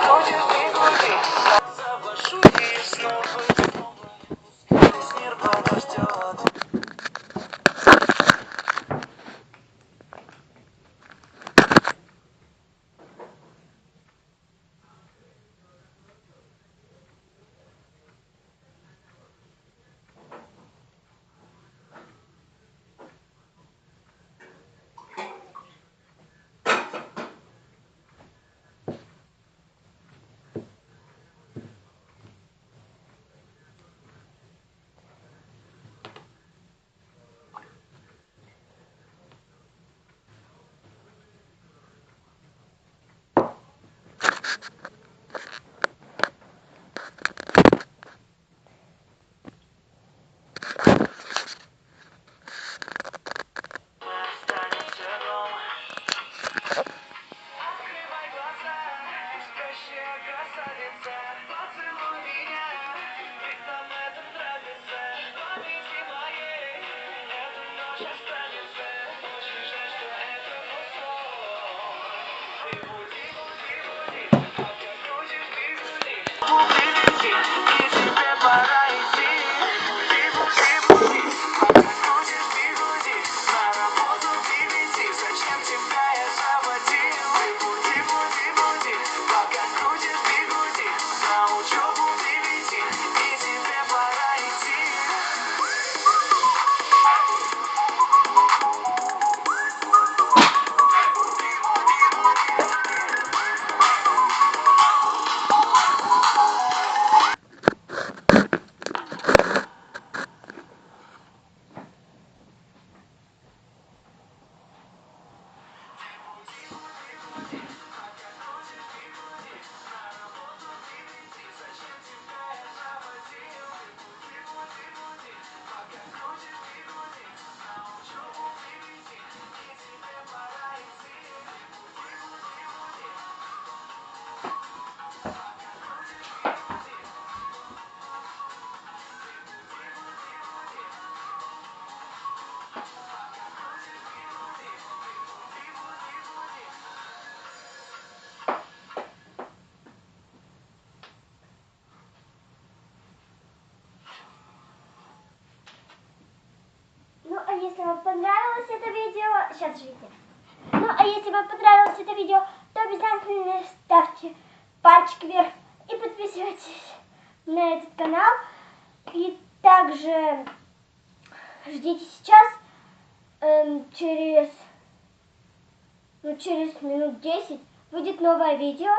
крутишь бигуди, завожу и снова весь мир подождет. Если вам понравилось это видео, сейчас ждите. Если вам понравилось это видео, то обязательно ставьте пальчик вверх и подписывайтесь на этот канал. И также ждите сейчас, через минут 10 выйдет новое видео,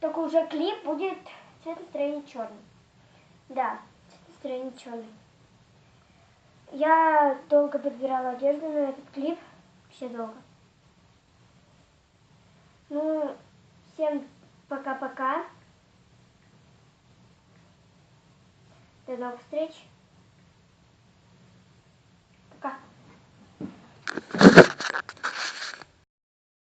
только уже клип будет цвет настроения черный. Да, цвет настроения черный. Я долго подбирала одежду на этот клип, вообще долго. Всем пока-пока. До новых встреч.